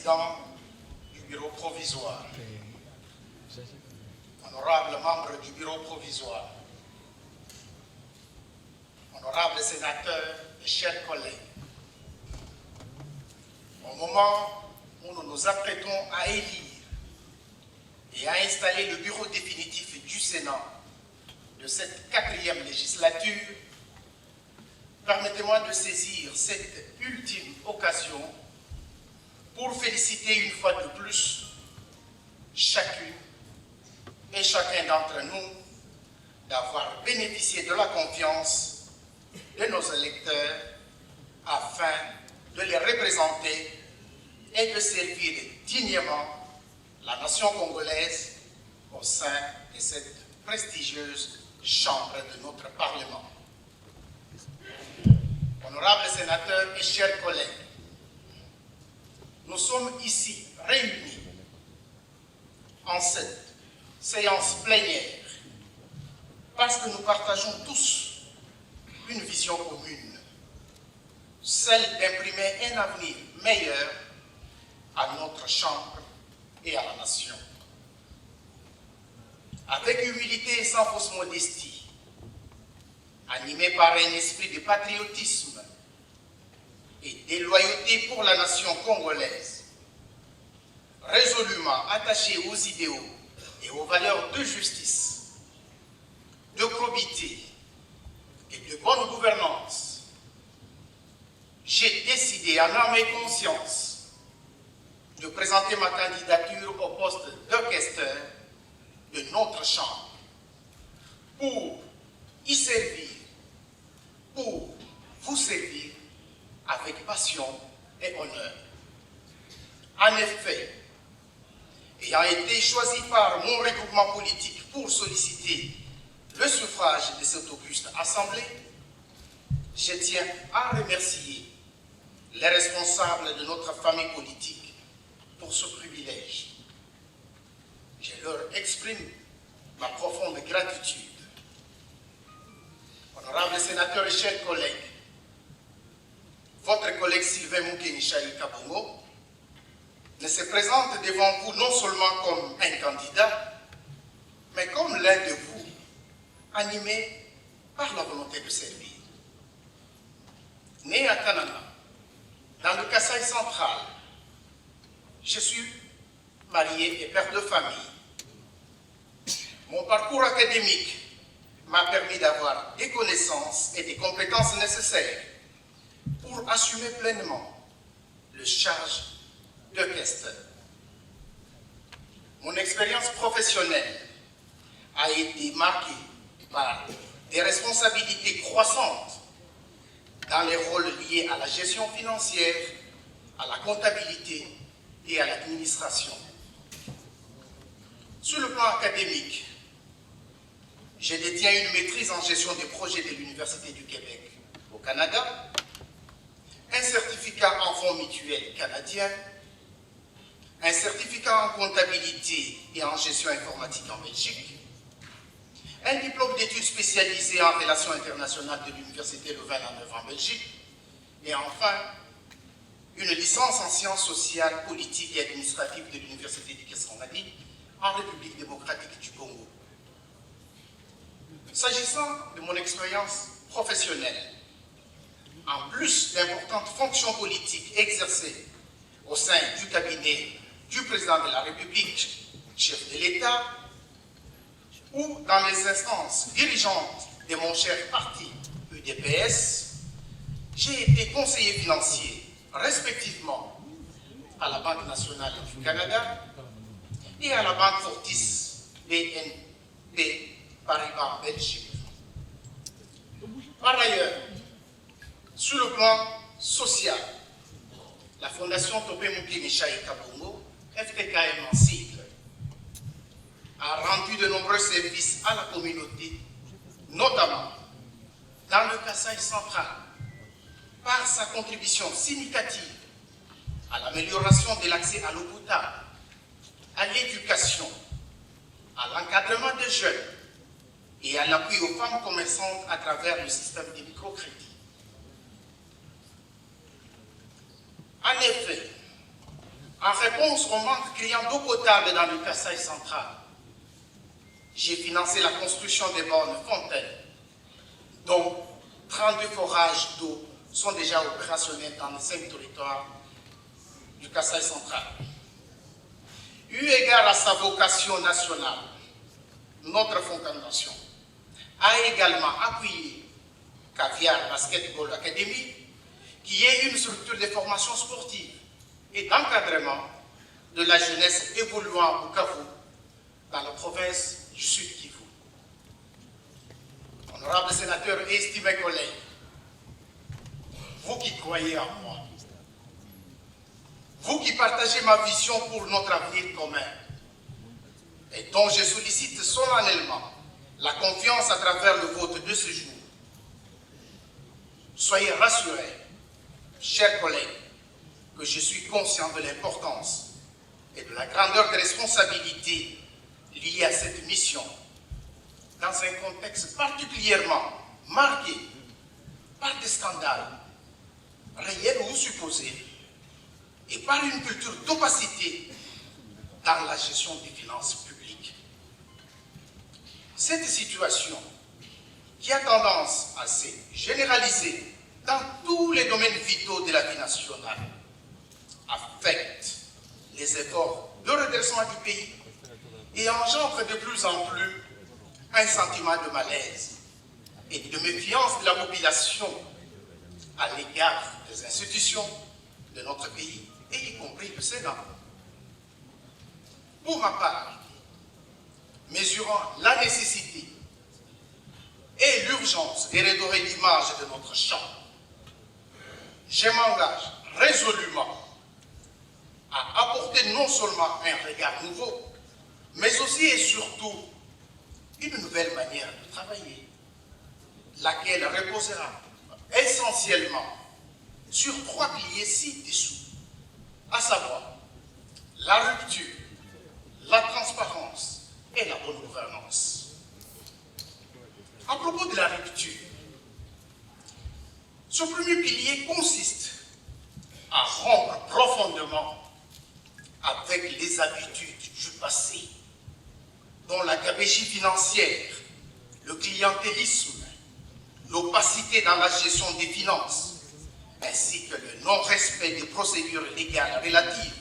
président du bureau provisoire, honorables membres du bureau provisoire, honorables sénateurs et chers collègues, au moment où nous nous apprêtons à élire et à installer le bureau définitif du Sénat de cette 4e législature, permettez-moi de saisir cette ultime occasion pour féliciter une fois de plus chacune et chacun d'entre nous d'avoir bénéficié de la confiance de nos électeurs afin de les représenter et de servir dignement la nation congolaise au sein de cette prestigieuse chambre de notre Parlement. Honorables sénateurs et chers collègues, nous sommes ici réunis en cette séance plénière parce que nous partageons tous une vision commune, celle d'imprimer un avenir meilleur à notre chambre et à la nation. Avec humilité et sans fausse modestie, animé par un esprit de patriotisme et de loyauté pour la nation congolaise, résolument attaché aux idéaux et aux valeurs de justice, de probité et de bonne gouvernance, j'ai décidé en âme et conscience de présenter ma candidature au poste de questeur de notre chambre pour y servir, pour vous servir avec passion et honneur. En effet, ayant été choisi par mon regroupement politique pour solliciter le suffrage de cette auguste assemblée, je tiens à remercier les responsables de notre famille politique pour ce privilège. Je leur exprime ma profonde gratitude. Honorables sénateurs et chers collègues, votre collègue Sylvain Moukénichaï Kabongo ne se présente devant vous non seulement comme un candidat, mais comme l'un de vous, animé par la volonté de servir. Né à Kanana, dans le Kasaï central, je suis marié et père de famille. Mon parcours académique m'a permis d'avoir des connaissances et des compétences nécessaires pour assumer pleinement le charge de questeur. Mon expérience professionnelle a été marquée par des responsabilités croissantes dans les rôles liés à la gestion financière, à la comptabilité et à l'administration. Sur le plan académique, je détiens une maîtrise en gestion des projets de l'Université du Québec au Canada, un certificat en fonds mutuels canadiens, un certificat en comptabilité et en gestion informatique en Belgique, un diplôme d'études spécialisées en relations internationales de l'Université Louvain-la-Neuve en Belgique, et enfin, une licence en sciences sociales, politiques et administratives de l'Université du Kisangani en République démocratique du Congo. S'agissant de mon expérience professionnelle, en plus d'importantes fonctions politiques exercées au sein du cabinet du président de la République, chef de l'État, ou dans les instances dirigeantes de mon cher parti UDPS, j'ai été conseiller financier respectivement à la Banque nationale du Canada et à la Banque Fortis BNP Paribas en Belgique. Par ailleurs, sur le plan social, la Fondation Topé Moukénichaï Kabongo, FTKM en sigle, a rendu de nombreux services à la communauté, notamment dans le Kasaï central, par sa contribution significative à l'amélioration de l'accès à l'eau potable, à l'éducation, à l'encadrement des jeunes et à l'appui aux femmes commerçantes à travers le système de microcrédit. En effet, En réponse au manque criant d'eau potable dans le Kasaï central, j'ai financé la construction des bornes fontaines, dont 32 forages d'eau sont déjà opérationnels dans les 5 territoires du Kasaï central. Eu égard à sa vocation nationale, notre fondation a également appuyé Caviar Basketball Academy, qui est une structure de formation sportive et d'encadrement de la jeunesse évoluant au Bukavu, dans la province du Sud Kivu. Honorables sénateurs et estimés collègues, vous qui croyez en moi, vous qui partagez ma vision pour notre avenir commun, et dont je sollicite solennellement la confiance à travers le vote de ce jour, soyez rassurés, chers collègues, que je suis conscient de l'importance et de la grandeur des responsabilités liées à cette mission, dans un contexte particulièrement marqué par des scandales, réels ou supposés, et par une culture d'opacité dans la gestion des finances publiques. Cette situation, qui a tendance à se généraliser dans tous les domaines vitaux de la vie nationale, affecte les efforts de redressement du pays et engendre de plus en plus un sentiment de malaise et de méfiance de la population à l'égard des institutions de notre pays, et y compris le Sénat. Pour ma part, mesurant la nécessité et l'urgence de redorer l'image de notre champ, je m'engage résolument à apporter non seulement un regard nouveau, mais aussi et surtout une nouvelle manière de travailler, laquelle reposera essentiellement sur 3 piliers ci-dessous, à savoir la rupture, la transparence et la bonne gouvernance. À propos de la rupture, ce premier pilier consiste à rompre profondément avec les habitudes du passé, dont la gabegie financière, le clientélisme, l'opacité dans la gestion des finances, ainsi que le non-respect des procédures légales relatives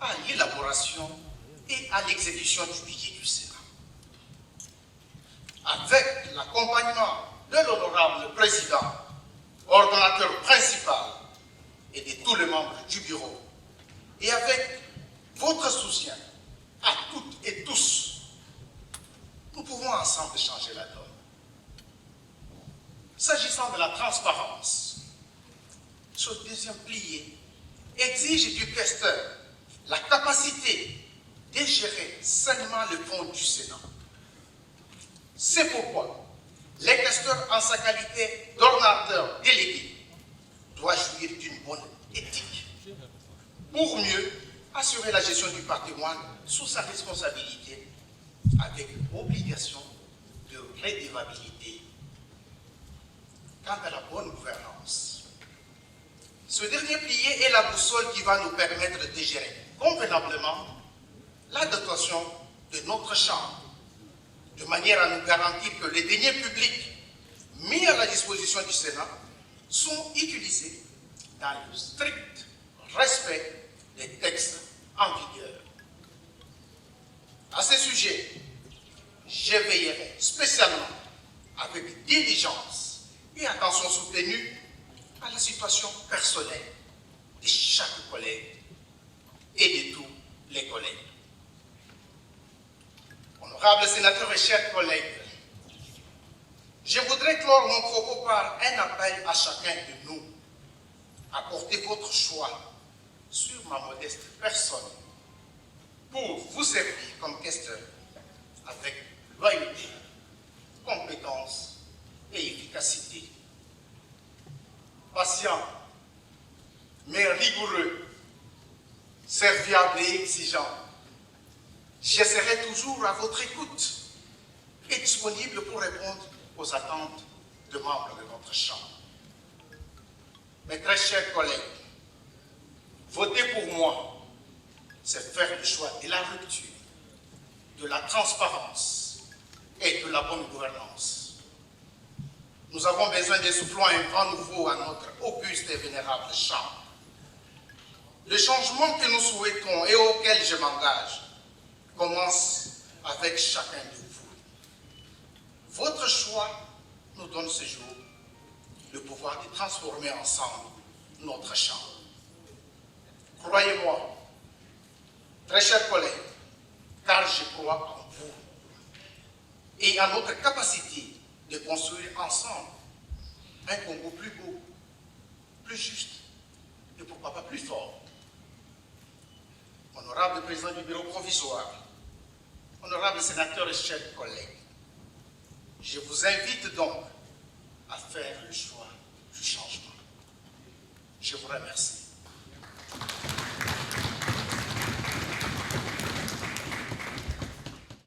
à l'élaboration et à l'exécution du budget du Sénat. Avec l'accompagnement de l'honorable président, ordonnateur principal et de tous les membres du bureau, et avec votre soutien à toutes et tous, nous pouvons ensemble changer la donne. S'agissant de la transparence, ce deuxième pilier exige du questeur la capacité de gérer sainement le fonds du Sénat. C'est pourquoi le questeur, en sa qualité d'ordonnateur délégué, doit jouir d'une bonne éthique pour mieux assurer la gestion du patrimoine sous sa responsabilité avec obligation de redevabilité. Quant à la bonne gouvernance, ce dernier pilier est la boussole qui va nous permettre de gérer convenablement la dotation de notre Chambre, de manière à nous garantir que les deniers publics mis à la disposition du Sénat sont utilisés dans le strict respect des textes en vigueur. À ce sujet, je veillerai spécialement avec diligence et attention soutenue à la situation personnelle de chaque collègue et de tous les collègues. Honorables sénateurs et chers collègues, je voudrais clore mon propos par un appel à chacun de nous à porter votre choix sur ma modeste personne pour vous servir comme questeur avec loyauté, compétence et efficacité. Patient, mais rigoureux, serviable et exigeant, je serai toujours à votre écoute et disponible pour répondre aux attentes de membres de notre Chambre. Mes très chers collègues, votez pour moi c'est faire le choix de la rupture, de la transparence et de la bonne gouvernance. Nous avons besoin de souffler un vent nouveau à notre auguste et vénérable chambre. Le changement que nous souhaitons et auquel je m'engage commence avec chacun de vous. Votre choix nous donne ce jour le pouvoir de transformer ensemble notre chambre. Croyez-moi, très chers collègues, car je crois en vous et en notre capacité de construire ensemble un Congo plus beau, plus juste et pourquoi pas plus fort. Honorable président du bureau provisoire, honorable sénateur et chers collègues, je vous invite donc à faire le choix du changement. Je vous remercie.